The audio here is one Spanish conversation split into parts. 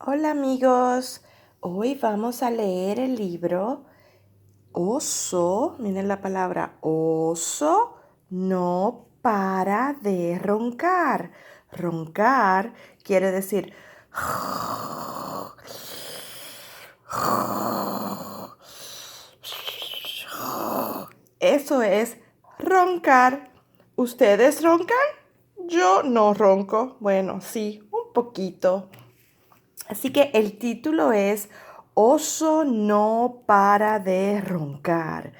Hola amigos, hoy vamos a leer el libro Oso, miren la palabra oso, no para de roncar. Roncar quiere decir eso es roncar. ¿Ustedes roncan? Yo no ronco. Bueno, sí, un poquito. Así que el título es Oso no para de roncar.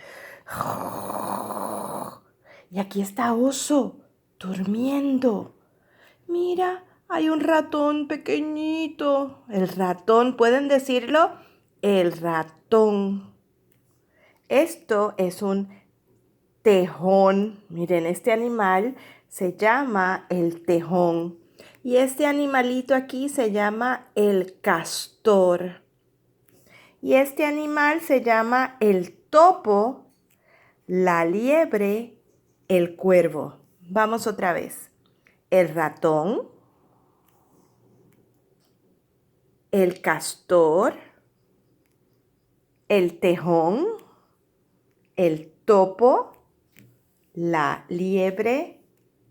Y aquí está Oso durmiendo. Mira, hay un ratón pequeñito. El ratón, ¿pueden decirlo? El ratón. Esto es un tejón. Miren, este animal se llama el tejón. Y este animalito aquí se llama el castor. Y este animal se llama el topo, la liebre, el cuervo. Vamos otra vez. El ratón, el castor, el tejón, el topo, la liebre,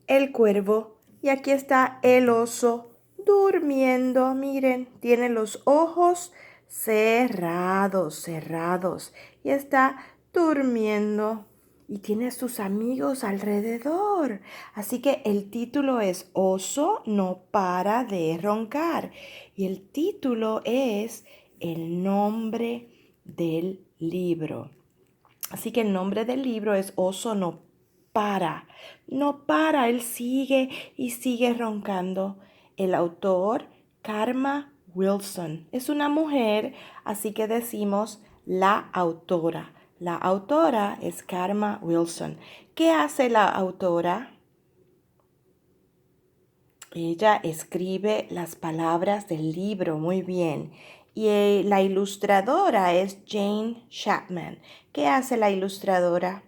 el cuervo. Y aquí está el oso durmiendo. Miren, tiene los ojos cerrados. Y está durmiendo. Y tiene a sus amigos alrededor. Así que el título es Oso no para de roncar. Y el título es el nombre del libro. Así que el nombre del libro es Oso no para. No para, él sigue y sigue roncando. El autor, Karma Wilson. Es una mujer, así que decimos la autora. La autora es Karma Wilson. ¿Qué hace la autora? Ella escribe las palabras del libro muy bien. Y la ilustradora es Jane Chapman. ¿Qué hace la ilustradora?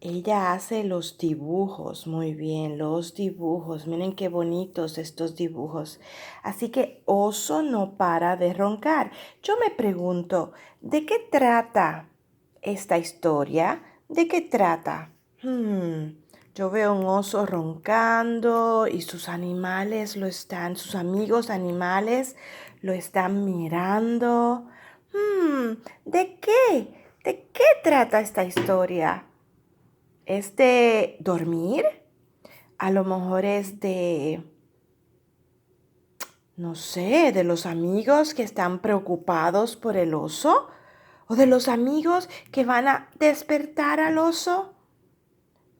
Ella hace los dibujos, muy bien, los dibujos. Miren qué bonitos estos dibujos. Así que Oso no para de roncar. Yo me pregunto, ¿de qué trata esta historia? ¿De qué trata? Yo veo un oso roncando y sus sus amigos animales lo están mirando. ¿De qué? ¿De qué trata esta historia? ¿Es de dormir? A lo mejor es de, no sé, de los amigos que están preocupados por el oso. ¿O de los amigos que van a despertar al oso?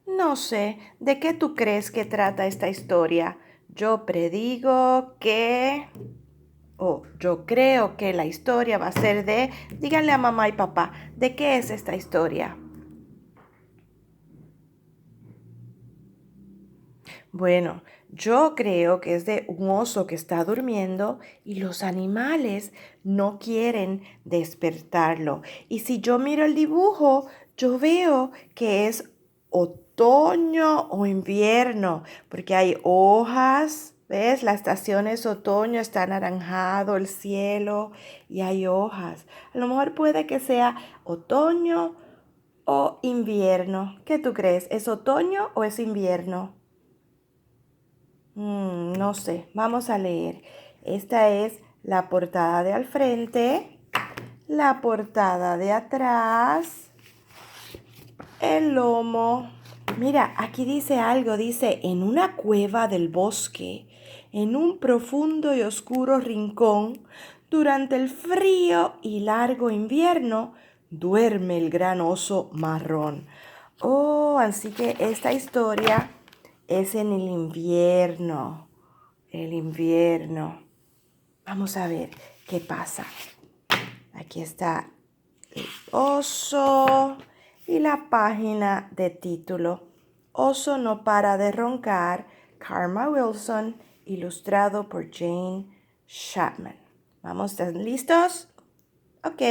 No sé, ¿de qué tú crees que trata esta historia? Yo predigo que... yo creo que la historia va a ser de... Díganle a mamá y papá, ¿de qué es esta historia? Bueno, yo creo que es de un oso que está durmiendo y los animales no quieren despertarlo. Y si yo miro el dibujo, yo veo que es otoño o invierno, porque hay hojas, ¿ves? La estación es otoño, está anaranjado el cielo y hay hojas. A lo mejor puede que sea otoño o invierno. ¿Qué tú crees? ¿Es otoño o es invierno? No sé, vamos a leer. Esta es la portada de al frente, la portada de atrás, el lomo. Mira, aquí dice algo, dice, en una cueva del bosque, en un profundo y oscuro rincón, durante el frío y largo invierno, duerme el gran oso marrón. Oh, así que esta historia es en el invierno. El invierno. Vamos a ver qué pasa. Aquí está el oso y la página de título. Oso no para de roncar. Karma Wilson, ilustrado por Jane Chapman. ¿Vamos? ¿Están listos? Ok.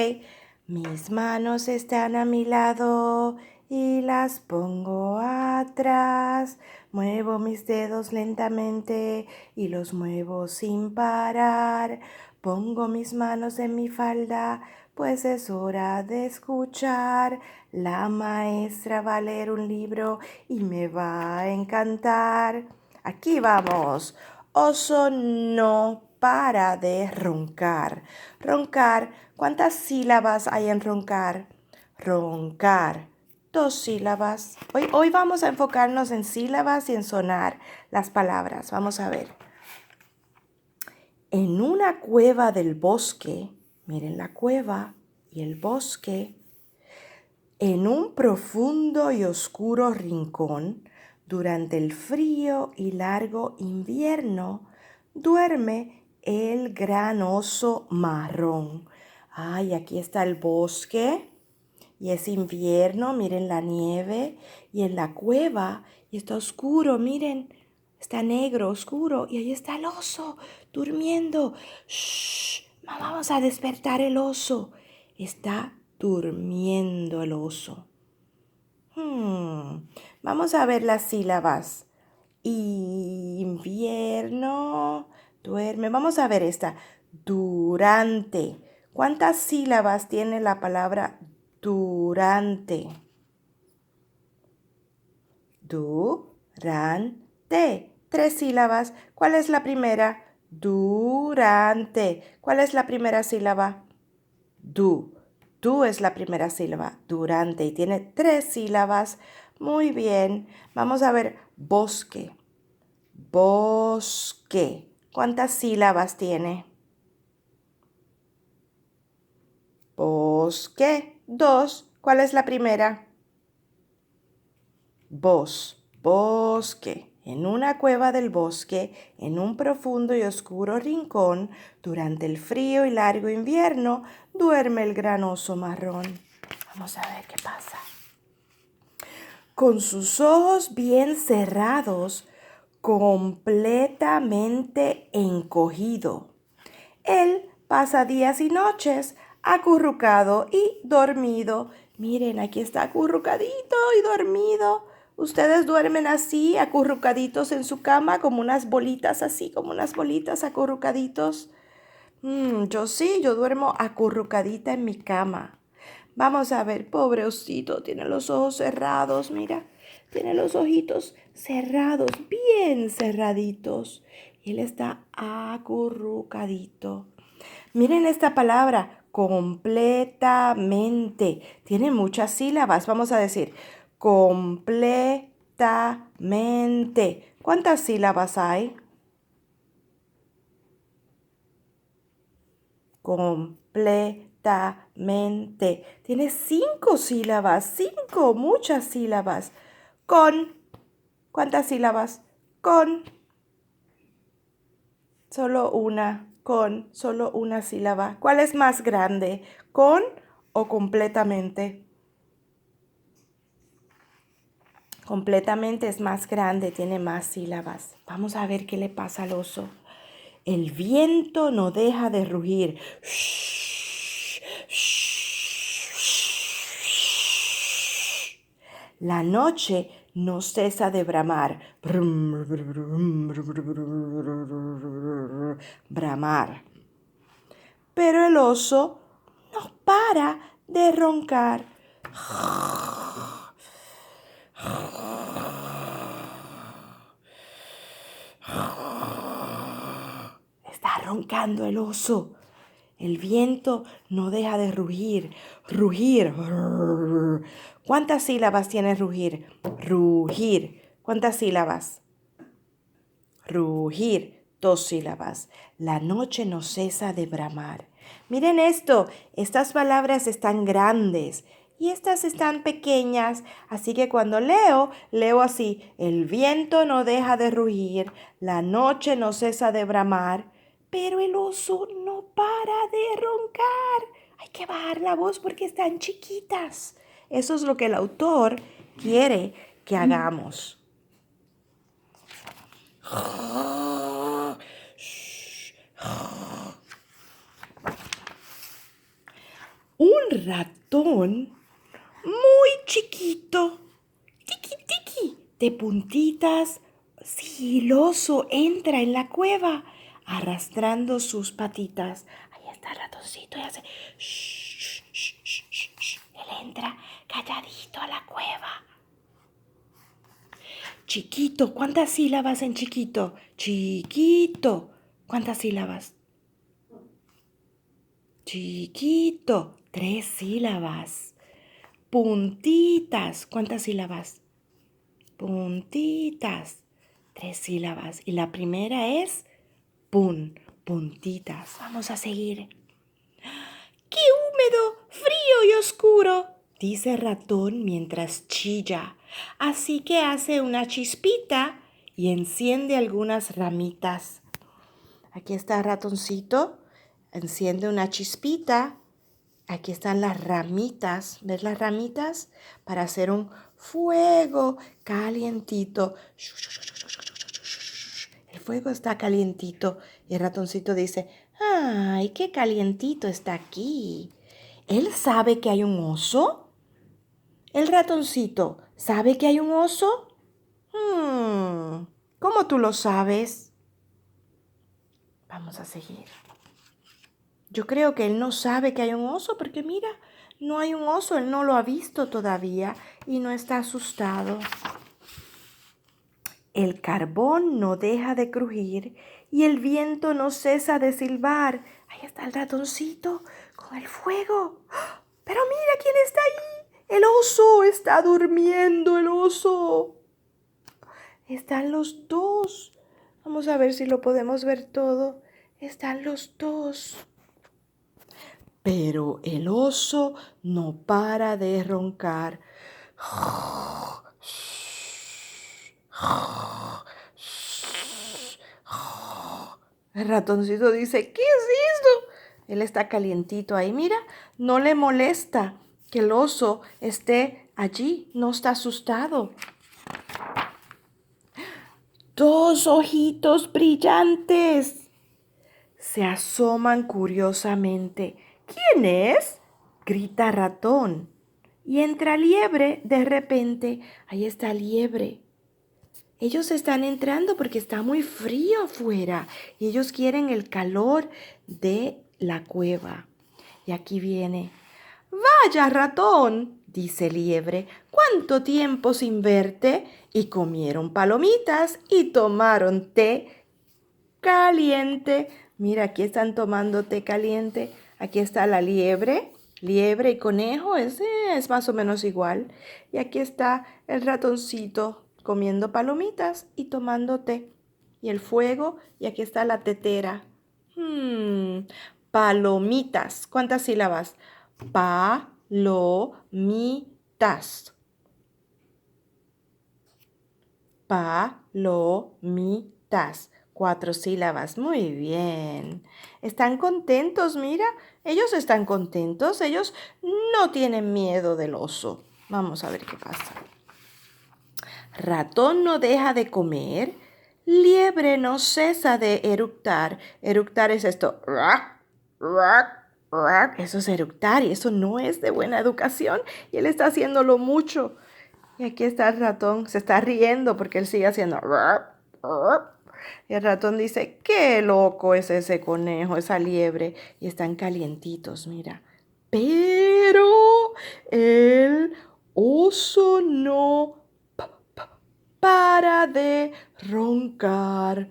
Mis manos están a mi lado y las pongo atrás. Muevo mis dedos lentamente y los muevo sin parar. Pongo mis manos en mi falda, pues es hora de escuchar. La maestra va a leer un libro y me va a encantar. Aquí vamos. Oso no para de roncar. Roncar, ¿cuántas sílabas hay en roncar? Roncar, 2 sílabas. Hoy vamos a enfocarnos en sílabas y en sonar las palabras. Vamos a ver. En una cueva del bosque, miren la cueva y el bosque, en un profundo y oscuro rincón, durante el frío y largo invierno, duerme el gran oso marrón. Ay, aquí está el bosque y es invierno, miren la nieve, y en la cueva y está oscuro, miren, está negro, oscuro, y ahí está el oso durmiendo. Shh, vamos a despertar el oso. Está durmiendo el oso. Vamos a ver las sílabas. Invierno, duerme. Vamos a ver esta. Durante. ¿Cuántas sílabas tiene la palabra durante? Durante. 3 sílabas. ¿Cuál es la primera? Durante. ¿Cuál es la primera sílaba? Du. Du es la primera sílaba. Durante. Y tiene 3 sílabas. Muy bien. Vamos a ver bosque. Bosque. ¿Cuántas sílabas tiene? Bosque. 2. ¿Cuál es la primera? Bosque. En una cueva del bosque, en un profundo y oscuro rincón, durante el frío y largo invierno, duerme el gran oso marrón. Vamos a ver qué pasa. Con sus ojos bien cerrados, completamente encogido, él pasa días y noches acurrucado y dormido. Miren, aquí está acurrucadito y dormido. ¿Ustedes duermen así, acurrucaditos en su cama, como unas bolitas así, como unas bolitas acurrucaditos? Yo sí, yo duermo acurrucadita en mi cama. Vamos a ver, pobre osito, tiene los ojos cerrados, mira. Tiene los ojitos cerrados, bien cerraditos. Y él está acurrucadito. Miren esta palabra, completamente. Tiene muchas sílabas. Vamos a decir, completamente. ¿Cuántas sílabas hay? Completamente. Tiene 5 sílabas. 5, muchas sílabas. Con. ¿Cuántas sílabas? Con. Solo una sílaba. ¿Cuál es más grande? ¿Con o completamente? Completamente es más grande, tiene más sílabas. Vamos a ver qué le pasa al oso. El viento no deja de rugir. La noche no cesa de bramar. Bramar. Pero el oso no para de roncar. Está roncando el oso. El viento no deja de rugir. Rugir. ¿Cuántas sílabas tiene rugir? Rugir. ¿Cuántas sílabas? Rugir. 2 sílabas. La noche no cesa de bramar. Miren esto. Estas palabras están grandes y estas están pequeñas. Así que cuando leo así. El viento no deja de rugir. La noche no cesa de bramar. Pero el oso no para de roncar. Hay que bajar la voz porque están chiquitas. Eso es lo que el autor quiere que hagamos. Un ratón muy chiquito, tiki, tiki, de puntitas. Sí, el oso entra en la cueva arrastrando sus patitas. Ahí está el ratoncito y hace shh, shh, shh, shh, shh, shh. Él entra calladito a la cueva. Chiquito, ¿cuántas sílabas en chiquito? Chiquito, ¿cuántas sílabas? Chiquito, 3 sílabas. Puntitas, ¿cuántas sílabas? Puntitas, 3 sílabas. Y la primera es puntitas. Vamos a seguir. ¡Qué húmedo, frío y oscuro!, dice ratón mientras chilla. Así que hace una chispita y enciende algunas ramitas. Aquí está ratoncito, enciende una chispita. Aquí están las ramitas. ¿Ves las ramitas? Para hacer un fuego calientito. El fuego está calientito y el ratoncito dice, ¡ay, qué calientito está aquí! ¿Él sabe que hay un oso? ¿El ratoncito sabe que hay un oso? ¿Cómo tú lo sabes? Vamos a seguir. Yo creo que él no sabe que hay un oso porque mira, no hay un oso, él no lo ha visto todavía y no está asustado. El carbón no deja de crujir y el viento no cesa de silbar. Ahí está el ratoncito con el fuego. ¡Oh! Pero mira quién está ahí. El oso está durmiendo, el oso. Están los dos. Vamos a ver si lo podemos ver todo. Están los dos. Pero el oso no para de roncar. El ratoncito dice, ¿qué es esto? Él está calientito ahí, mira, no le molesta que el oso esté allí, no está asustado. 2 ojitos brillantes se asoman curiosamente. ¿Quién es?, grita ratón. Y entra Liebre de repente. Ahí está Liebre. Ellos están entrando porque está muy frío afuera y ellos quieren el calor de la cueva. Y aquí viene. Vaya ratón, dice Liebre, ¿cuánto tiempo sin verte? Y comieron palomitas y tomaron té caliente. Mira, aquí están tomando té caliente. Aquí está la liebre. Liebre y conejo es más o menos igual. Y aquí está el ratoncito comiendo palomitas y tomando té. Y el fuego, y aquí está la tetera. Palomitas. ¿Cuántas sílabas? Palomitas. Palomitas. 4 sílabas. Muy bien. ¿Están contentos? Mira, ellos están contentos. Ellos no tienen miedo del oso. Vamos a ver qué pasa. Ratón no deja de comer. Liebre no cesa de eructar. Eructar es esto. Eso es eructar y eso no es de buena educación. Y él está haciéndolo mucho. Y aquí está el ratón. Se está riendo porque él sigue haciendo. Y el ratón dice, qué loco es ese conejo, esa liebre. Y están calientitos, mira. Pero el oso no para de roncar.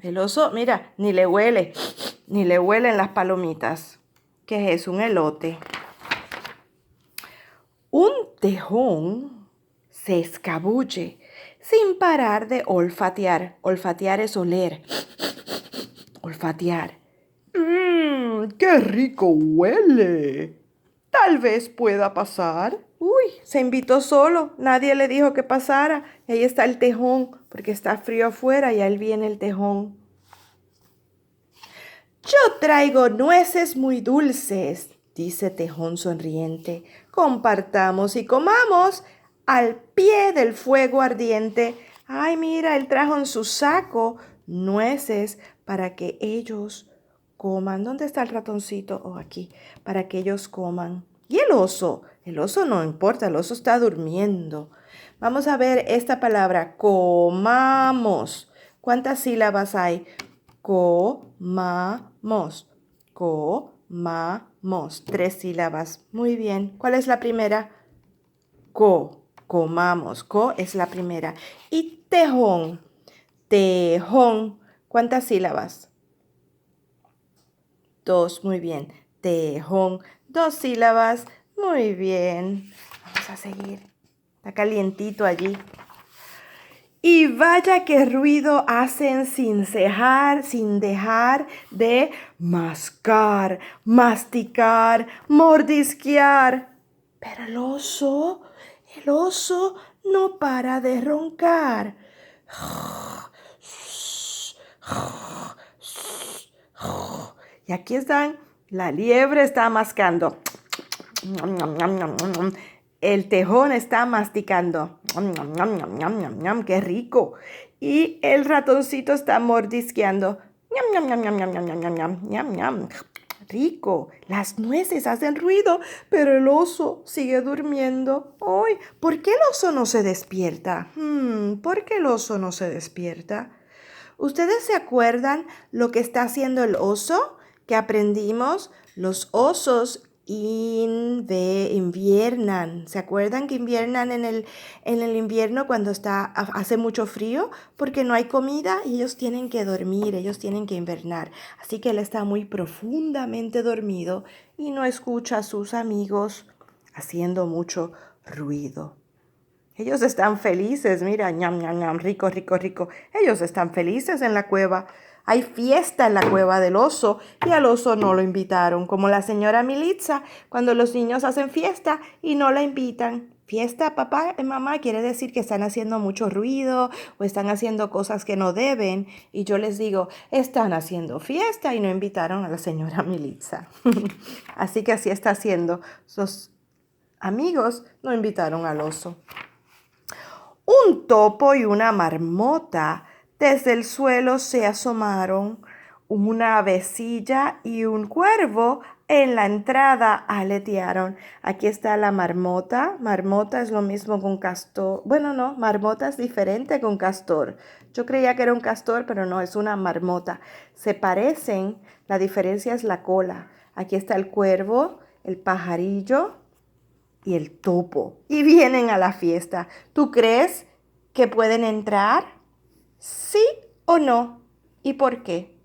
El oso, mira, ni le huelen las palomitas. ¿Qué es? Un elote. Un tejón se escabulle sin parar de olfatear. Olfatear es oler. Olfatear. ¡Qué rico huele! Tal vez pueda pasar. Uy, se invitó solo. Nadie le dijo que pasara. Y ahí está el tejón, porque está frío afuera y ahí viene el tejón. Yo traigo nueces muy dulces, dice Tejón sonriente. Compartamos y comamos al pie del fuego ardiente. Ay, mira, él trajo en su saco nueces para que ellos coman. ¿Dónde está el ratoncito? Oh, aquí, para que ellos coman. ¿Y el oso? El oso no importa, el oso está durmiendo. Vamos a ver esta palabra, comamos. ¿Cuántas sílabas hay? Comamos. Comamos. 3 sílabas. Muy bien. ¿Cuál es la primera? Comamos. Co es la primera. Y tejón. Tejón. ¿Cuántas sílabas? 2. Muy bien. Tejón. 2 sílabas. Muy bien. Vamos a seguir. Está calientito allí. Y vaya qué ruido hacen sin dejar de mascar, masticar, mordisquear. Pero el oso no para de roncar. Y aquí están, la liebre está mascando. El tejón está masticando. ¡Qué rico! Y el ratoncito está mordisqueando. Rico. Las nueces hacen ruido, pero el oso sigue durmiendo. ¡Ay! ¿Por qué el oso no se despierta? ¿Por qué el oso no se despierta? ¿Ustedes se acuerdan lo que está haciendo el oso? Que aprendimos, los osos inviernan. ¿Se acuerdan que inviernan en el invierno cuando hace mucho frío? Porque no hay comida y ellos tienen que dormir, ellos tienen que invernar. Así que él está muy profundamente dormido y no escucha a sus amigos haciendo mucho ruido. Ellos están felices, mira, ñam, ñam, ñam, rico, rico, rico. Ellos están felices en la cueva. Hay fiesta en la cueva del oso y al oso no lo invitaron, como la señora Militza, cuando los niños hacen fiesta y no la invitan. Fiesta, papá y mamá, quiere decir que están haciendo mucho ruido o están haciendo cosas que no deben. Y yo les digo, están haciendo fiesta y no invitaron a la señora Militza. Así que así está haciendo. Sus amigos no invitaron al oso. Un topo y una marmota desde el suelo se asomaron. Una avecilla y un cuervo en la entrada aletearon. Aquí está la marmota. Marmota es lo mismo que un castor. Bueno, no, marmota es diferente que un castor. Yo creía que era un castor, pero no, es una marmota. Se parecen, la diferencia es la cola. Aquí está el cuervo, el pajarillo y el topo. Y vienen a la fiesta. ¿Tú crees que pueden entrar? ¿Sí o no? ¿Y por qué?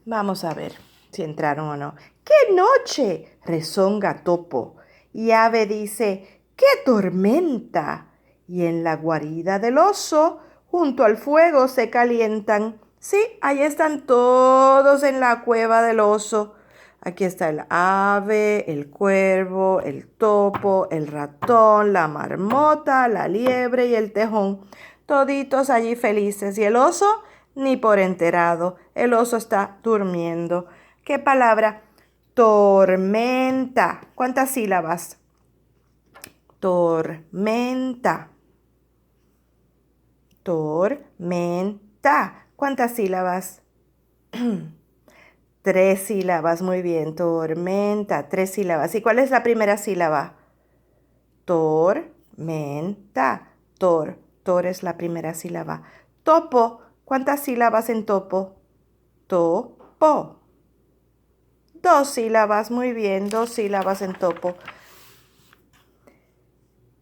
Vamos a ver si entraron o no. ¡Qué noche! Rezonga Topo. Y Ave dice, ¡qué tormenta! Y en la guarida del oso, junto al fuego, se calientan. Sí, ahí están todos en la cueva del oso. Aquí está el ave, el cuervo, el topo, el ratón, la marmota, la liebre y el tejón. Toditos allí felices. ¿Y el oso? Ni por enterado. El oso está durmiendo. ¿Qué palabra? Tormenta. ¿Cuántas sílabas? Tormenta. Tormenta. ¿Cuántas sílabas? 3 sílabas. Muy bien. Tormenta. 3 sílabas. ¿Y cuál es la primera sílaba? Tormenta. Tor es la primera sílaba. Topo. ¿Cuántas sílabas en topo? Topo. 2 sílabas, muy bien, 2 sílabas en topo.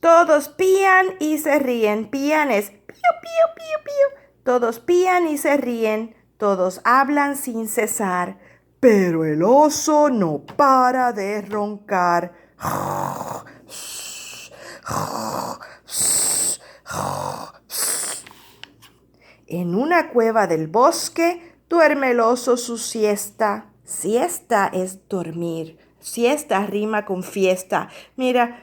Todos pían y se ríen. Pían es pío, pío, pío, pío. Todos pían y se ríen. Todos hablan sin cesar. Pero el oso no para de roncar. En una cueva del bosque duerme el oso su siesta. Siesta es dormir. Siesta rima con fiesta. Mira,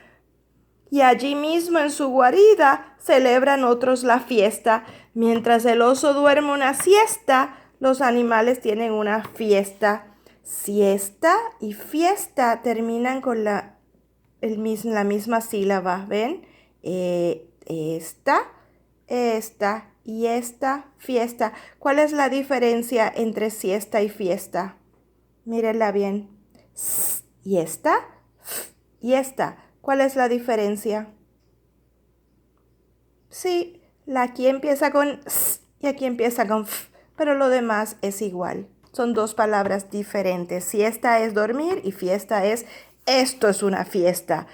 y allí mismo en su guarida celebran otros la fiesta. Mientras el oso duerme una siesta, los animales tienen una fiesta. Siesta y fiesta terminan con la misma sílaba. ¿Ven? Esta esta y esta, fiesta. ¿Cuál es la diferencia entre siesta y fiesta? Mírenla bien. S y esta, f y esta. ¿Cuál es la diferencia? Sí, la aquí empieza con s y aquí empieza con f, pero lo demás es igual. Son dos palabras diferentes. Siesta es dormir y fiesta es esto es una fiesta.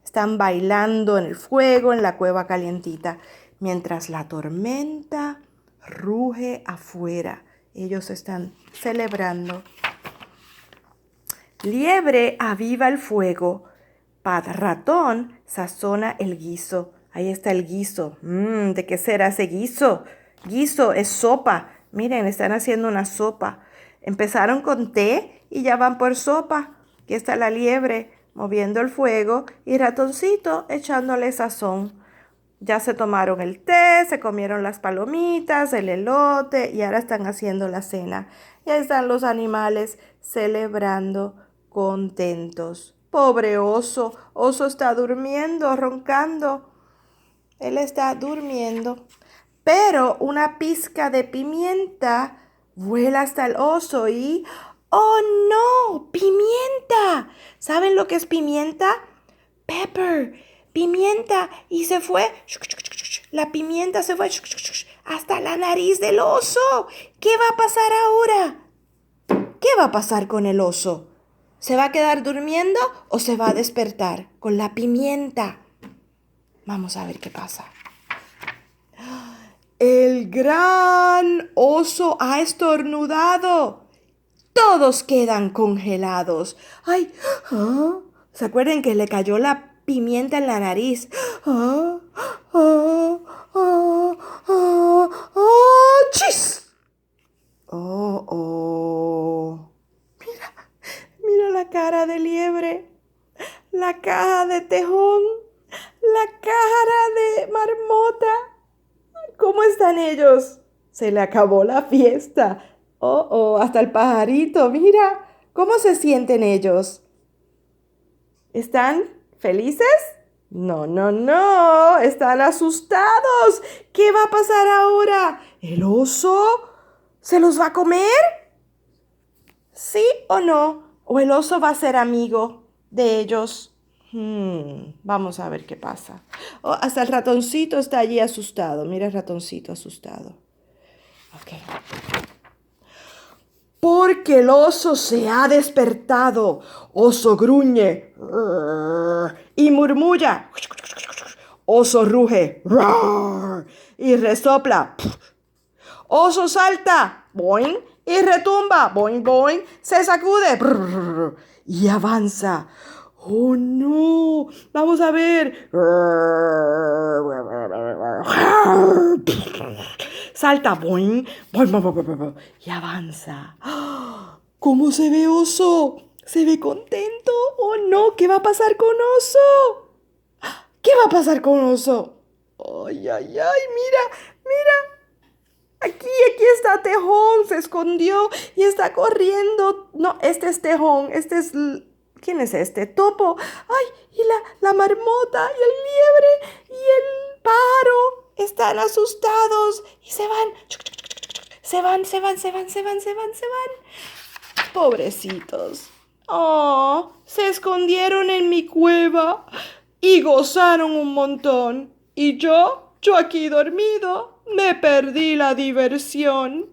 Están bailando en el fuego, en la cueva calientita, mientras la tormenta ruge afuera. Ellos están celebrando. Liebre aviva el fuego. Ratón sazona el guiso. Ahí está el guiso. ¿De qué será ese guiso? Guiso es sopa. Miren, están haciendo una sopa. Empezaron con té y ya van por sopa. Aquí está la liebre moviendo el fuego y Ratoncito echándole sazón. Ya se tomaron el té, se comieron las palomitas, el elote y ahora están haciendo la cena. Y ahí están los animales celebrando contentos. Pobre oso, oso está durmiendo, roncando. Él está durmiendo. Pero una pizca de pimienta vuela hasta el oso y... ¡Oh, no! ¡Pimienta! ¿Saben lo que es pimienta? Pepper, pimienta. Y se fue. La pimienta se fue hasta la nariz del oso. ¿Qué va a pasar ahora? ¿Qué va a pasar con el oso? ¿Se va a quedar durmiendo o se va a despertar con la pimienta? Vamos a ver qué pasa. El gran oso ha estornudado. Todos quedan congelados. ¡Ay! ¿Ah? ¿Se acuerdan que le cayó la pimienta en la nariz? ¡Ah! ¡Ah! ¡Ah! ¡Ah! ¡Ah! ¡Chis! ¡Oh, oh! Mira la cara de liebre, la caja de tejón, la cara de marmota. ¿Cómo están ellos? Se le acabó la fiesta. Oh, oh, hasta el pajarito, mira. ¿Cómo se sienten ellos? ¿Están felices? No, no, no. Están asustados. ¿Qué va a pasar ahora? ¿El oso se los va a comer? ¿Sí o no? ¿O el oso va a ser amigo de ellos? Vamos a ver qué pasa. Oh, hasta el ratoncito está allí asustado. Mira el ratoncito asustado. Ok. Porque el oso se ha despertado. Oso gruñe y murmulla. Oso ruge y resopla. Oso salta, boing, y retumba, boing, boing, se sacude y avanza. ¡Oh, no! Vamos a ver. Salta, boing, boing, boing, boing, boing, y avanza. ¿Cómo se ve oso? ¿Se ve contento? ¡Oh, no! ¿Qué va a pasar con oso? ¿Qué va a pasar con oso? ¡Ay, ay, ay! Mira, mira. Aquí está Tejón, se escondió y está corriendo. No, este es Tejón, este es... ¿Quién es este? Topo. Ay, y la marmota y el liebre y el pájaro están asustados y se van. Se van, se van, se van, se van, se van, se van. Pobrecitos. Oh, se escondieron en mi cueva y gozaron un montón. Y yo aquí dormido, me perdí la diversión.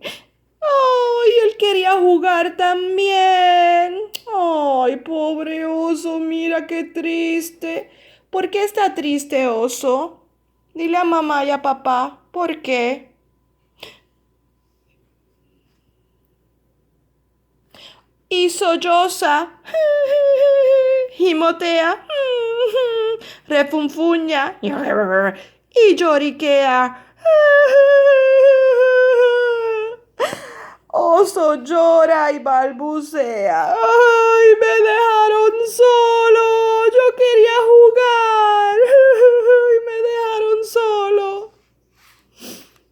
¡Ay, él quería jugar también! ¡Ay, pobre oso! Mira qué triste. ¿Por qué está triste, oso? Dile a mamá y a papá. ¿Por qué? Y solloza. Gimotea. Refunfuña. Y lloriquea. Oso llora y balbucea. ¡Ay, me dejaron solo! Yo quería jugar. ¡Ay, me dejaron solo!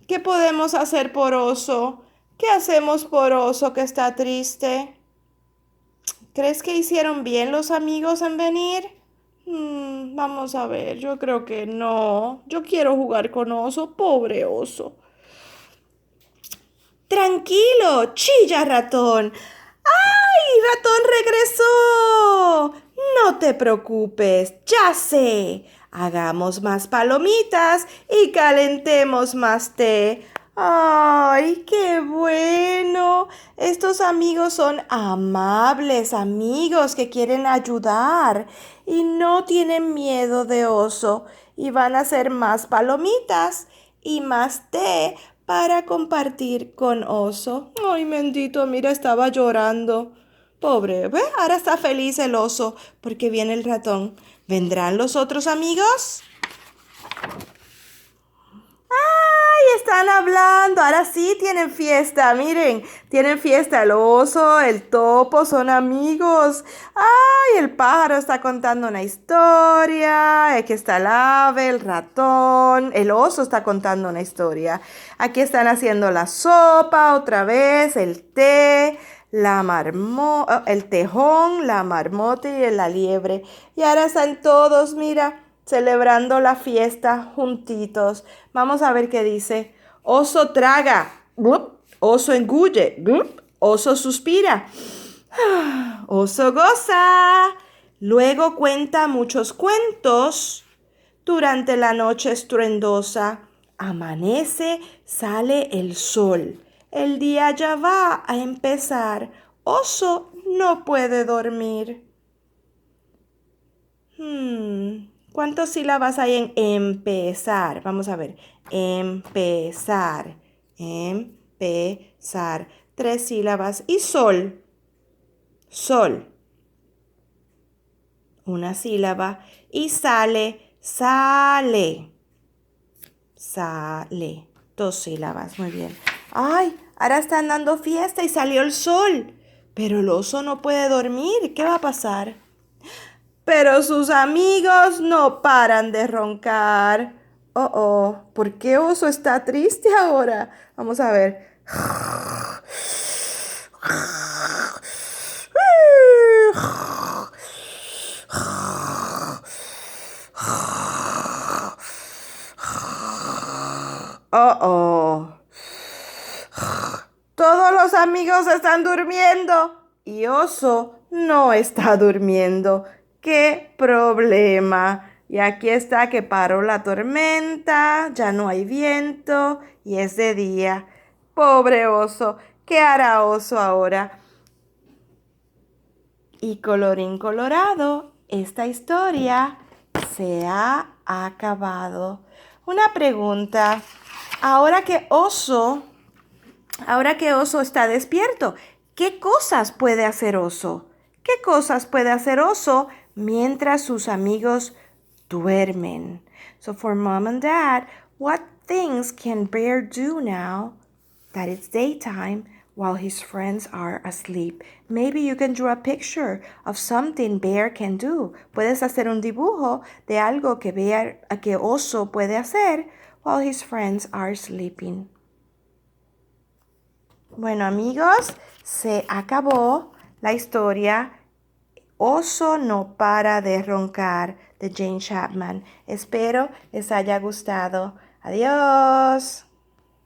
¿Qué podemos hacer por oso? ¿Qué hacemos por oso que está triste? ¿Crees que hicieron bien los amigos en venir? Vamos a ver, yo creo que no. Yo quiero jugar con oso, pobre oso. Tranquilo, chilla ratón. ¡Ay, ratón regresó! No te preocupes, ya sé. Hagamos más palomitas y calentemos más té. ¡Ay, qué bueno! Estos amigos son amables amigos que quieren ayudar y no tienen miedo de oso y van a hacer más palomitas y más té para compartir con oso. Ay, bendito, mira, estaba llorando. Pobre, ¿ve? Ahora está feliz el oso porque viene el ratón. ¿Vendrán los otros amigos? ¡Ay, están hablando! Ahora sí tienen fiesta, miren, tienen fiesta. El oso, el topo son amigos. ¡Ay, el pájaro está contando una historia! Aquí está el ave, el ratón, el oso está contando una historia. Aquí están haciendo la sopa otra vez, el té, el tejón, la marmota y la liebre. Y ahora están todos, mira, celebrando la fiesta juntitos. Vamos a ver qué dice. Oso traga. Blup. Oso engulle. Blup. Oso suspira. Oso goza. Luego cuenta muchos cuentos. Durante la noche estruendosa, amanece, sale el sol. El día ya va a empezar. Oso no puede dormir. ¿Cuántas sílabas hay en empezar? Vamos a ver. Empezar. Empezar. 3 sílabas. Y sol. Sol. Una sílaba. Y sale. Sale. Sale. 2 sílabas. Muy bien. ¡Ay! Ahora están dando fiesta y salió el sol. Pero el oso no puede dormir. ¿Qué va a pasar? Pero sus amigos no paran de roncar. Oh, ¿por qué oso está triste ahora? Vamos a ver. Oh. Todos los amigos están durmiendo y oso no está durmiendo. ¡Qué problema! Y aquí está que paró la tormenta, ya no hay viento y es de día. Pobre oso, ¿qué hará oso ahora? Y colorín colorado, esta historia se ha acabado. Una pregunta, ahora que oso está despierto, ¿qué cosas puede hacer oso? ¿Qué cosas puede hacer oso mientras sus amigos duermen? So for mom and dad, what things can Bear do now that it's daytime while his friends are asleep? Maybe you can draw a picture of something Bear can do. Puedes hacer un dibujo de algo que oso puede hacer while his friends are sleeping. Bueno amigos, se acabó la historia Oso no para de roncar de Jane Chapman. Espero les haya gustado. Adiós.